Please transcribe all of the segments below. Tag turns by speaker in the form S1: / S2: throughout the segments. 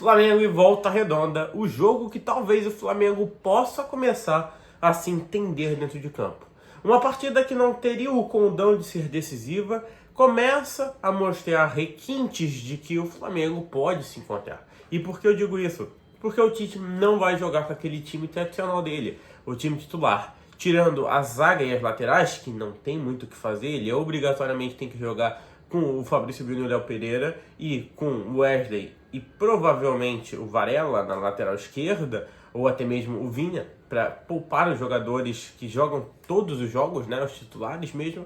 S1: Flamengo e Volta Redonda, o jogo que talvez o Flamengo possa começar a se entender dentro de campo. Uma partida que não teria o condão de ser decisiva, começa a mostrar requintes de que o Flamengo pode se encontrar. E por que eu digo isso? Porque o Tite não vai jogar com aquele time tradicional dele, o time titular. Tirando a zaga e as laterais, que não tem muito o que fazer, ele obrigatoriamente tem que jogar com o Fabrício Bruno e o Léo Pereira e com o Wesley e provavelmente o Varela na lateral esquerda, ou até mesmo o Vinha, para poupar os jogadores que jogam todos os jogos, né, os titulares mesmo.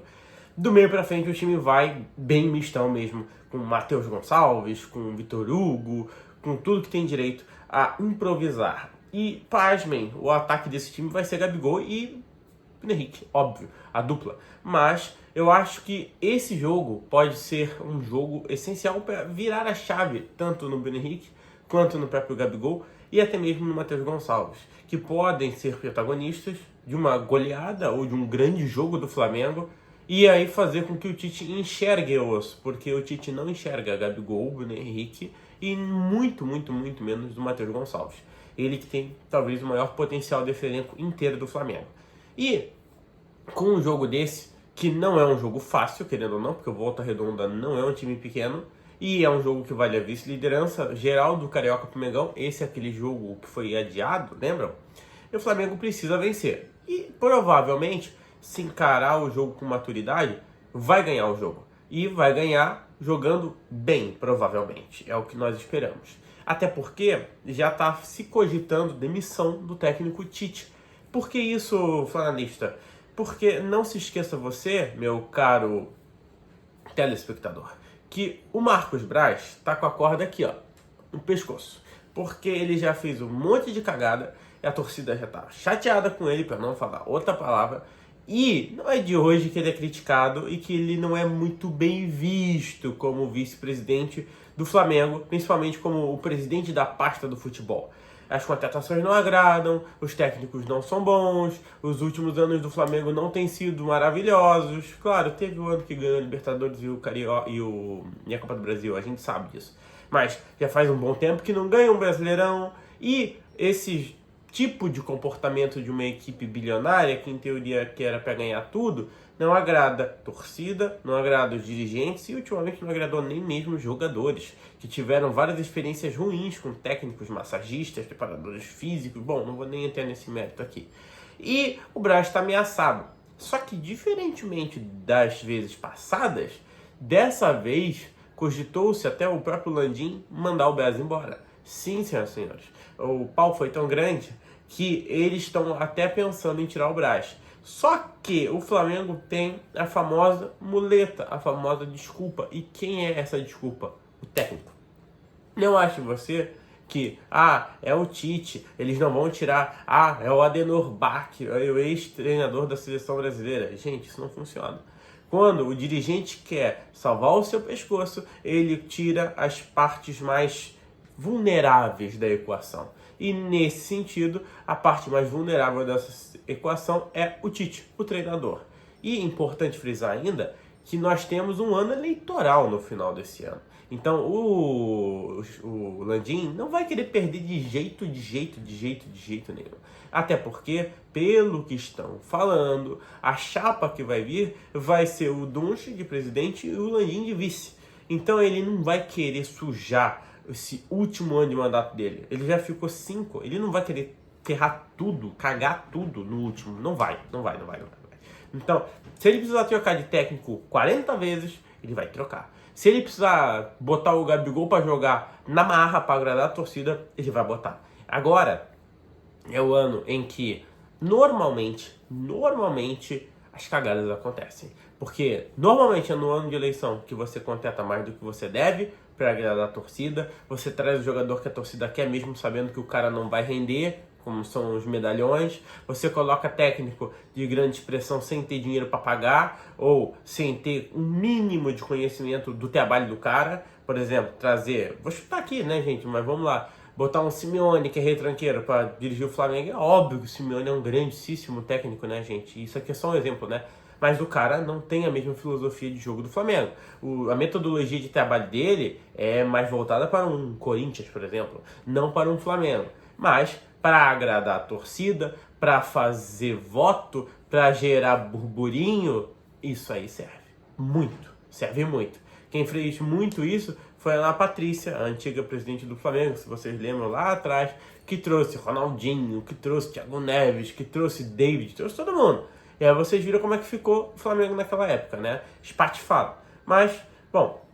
S1: Do meio para frente o time vai bem mistão mesmo, com o Matheus Gonçalves, com o Vitor Hugo, com tudo que tem direito a improvisar. E, pasmem, o ataque desse time vai ser Gabigol e Henrique, óbvio, a dupla. Mas eu acho que esse jogo pode ser um jogo essencial para virar a chave, tanto no Bruno Henrique quanto no próprio Gabigol e até mesmo no Matheus Gonçalves, que podem ser protagonistas de uma goleada ou de um grande jogo do Flamengo e aí fazer com que o Tite enxergue o osso, porque o Tite não enxerga Gabigol, Bruno Henrique e muito menos do Matheus Gonçalves. Ele que tem talvez o maior potencial desse elenco inteiro do Flamengo. E com um jogo desse, que não é um jogo fácil, querendo ou não, porque o Volta Redonda não é um time pequeno, e é um jogo que vale a vice-liderança geral do Carioca pro Mengão. Esse é aquele jogo que foi adiado, lembram? E o Flamengo precisa vencer. E provavelmente, se encarar o jogo com maturidade, vai ganhar o jogo. E vai ganhar jogando bem, provavelmente. É o que nós esperamos. Até porque já está se cogitando demissão do técnico Tite. Por que isso, flamenguista? Porque não se esqueça você, meu caro telespectador, que o Marcos Braz está com a corda aqui, ó, no pescoço. Porque ele já fez um monte de cagada e a torcida já está chateada com ele, para não falar outra palavra. E não é de hoje que ele é criticado e que ele não é muito bem visto como vice-presidente do Flamengo, principalmente como o presidente da pasta do futebol. As contratações não agradam, os técnicos não são bons, os últimos anos do Flamengo não têm sido maravilhosos. Claro, teve o ano que ganhou a Libertadores e a Copa do Brasil, a gente sabe disso. Mas já faz um bom tempo que não ganha um Brasileirão e esse tipo de comportamento de uma equipe bilionária, que em teoria que era para ganhar tudo, não agrada a torcida, não agrada os dirigentes e ultimamente não agradou nem mesmo os jogadores, que tiveram várias experiências ruins com técnicos, massagistas, preparadores físicos. Bom, não vou nem entrar nesse mérito aqui. E o Braz está ameaçado. Só que, diferentemente das vezes passadas, dessa vez cogitou-se até o próprio Landim mandar o Braz embora. Sim, senhoras e senhores, o pau foi tão grande que eles estão até pensando em tirar o Braz. Só que o Flamengo tem a famosa muleta, a famosa desculpa. E quem é essa desculpa? O técnico. Não ache você que, é o Tite, eles não vão tirar, é o Adenor Bach, é o ex-treinador da seleção brasileira. Gente, isso não funciona. Quando o dirigente quer salvar o seu pescoço, ele tira as partes mais vulneráveis da equação. E nesse sentido, a parte mais vulnerável dessa equação é o Tite, o treinador. E importante frisar ainda que nós temos um ano eleitoral no final desse ano. Então o Landim não vai querer perder de jeito nenhum. Até porque, pelo que estão falando, a chapa que vai vir vai ser o Dunche de presidente e o Landim de vice. Então ele não vai querer sujar esse último ano de mandato dele. Ele já ficou 5. Ele não vai querer ferrar tudo, cagar tudo no último. Não vai. Então, se ele precisar trocar de técnico 40 vezes, ele vai trocar. Se ele precisar botar o Gabigol para jogar na marra para agradar a torcida, ele vai botar. Agora é o ano em que normalmente as cagadas acontecem. Porque normalmente é no ano de eleição que você contrata mais do que você deve para agradar a torcida. Você traz o jogador que a torcida quer, mesmo sabendo que o cara não vai render, como são os medalhões. Você coloca técnico de grande expressão sem ter dinheiro para pagar ou sem ter um mínimo de conhecimento do trabalho do cara. Por exemplo, trazer... Vou chutar aqui, né, gente? Mas vamos lá. Botar um Simeone, que é retranqueiro, para dirigir o Flamengo. É óbvio que o Simeone é um grandíssimo técnico, né, gente? Isso aqui é só um exemplo, né? mas o cara não tem a mesma filosofia de jogo do Flamengo. A metodologia de trabalho dele é mais voltada para um Corinthians, por exemplo, não para um Flamengo. Mas para agradar a torcida, para fazer voto, para gerar burburinho, isso aí serve muito. Quem fez muito isso foi a Ana Patrícia, a antiga presidente do Flamengo, se vocês lembram lá atrás, que trouxe Ronaldinho, que trouxe Thiago Neves, que trouxe David, trouxe todo mundo. E aí vocês viram como é que ficou o Flamengo naquela época, né? Espatifado. Mas, bom,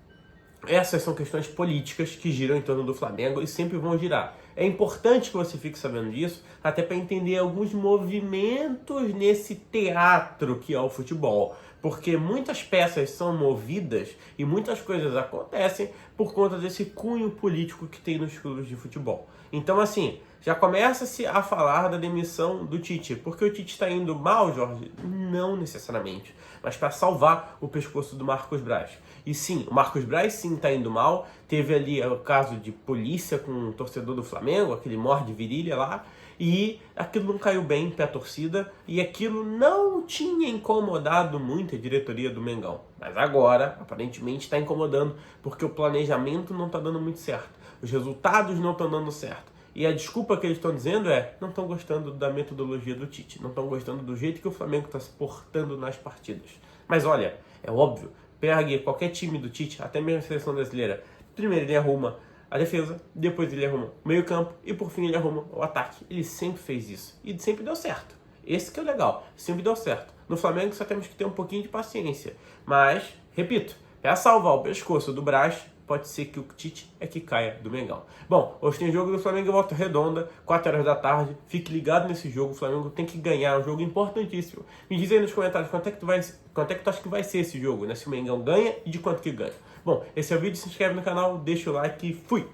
S1: essas são questões políticas que giram em torno do Flamengo e sempre vão girar. É importante que você fique sabendo disso, até para entender alguns movimentos nesse teatro que é o futebol. Porque muitas peças são movidas e muitas coisas acontecem por conta desse cunho político que tem nos clubes de futebol. Então, assim, já começa-se a falar da demissão do Tite. Porque o Tite está indo mal, Jorge? Não necessariamente. Mas para salvar o pescoço do Marcos Braz. E sim, o Marcos Braz sim está indo mal. Teve ali o caso de polícia com um torcedor do Flamengo, aquele morde virilha lá. E aquilo não caiu bem para a torcida. E aquilo não tinha incomodado muito a diretoria do Mengão. Mas agora, aparentemente, está incomodando. Porque o planejamento não está dando muito certo. Os resultados não estão dando certo. E a desculpa que eles estão dizendo é: não estão gostando da metodologia do Tite, não estão gostando do jeito que o Flamengo está se portando nas partidas. Mas olha, é óbvio, pegue qualquer time do Tite, até mesmo a seleção brasileira, primeiro ele arruma a defesa, depois ele arruma o meio campo e por fim ele arruma o ataque. Ele sempre fez isso e sempre deu certo. Esse que é o legal, sempre deu certo. No Flamengo só temos que ter um pouquinho de paciência. Mas, repito, para salvar o pescoço do Braz, pode ser que o Tite é que caia do Mengão. Bom, hoje tem jogo do Flamengo em Volta Redonda, 4 horas da tarde. Fique ligado nesse jogo, o Flamengo tem que ganhar, é um jogo importantíssimo. Me diz aí nos comentários quanto é que tu acha que vai ser esse jogo, né? Se o Mengão ganha e de quanto que ganha. Bom, esse é o vídeo, se inscreve no canal, deixa o like e fui!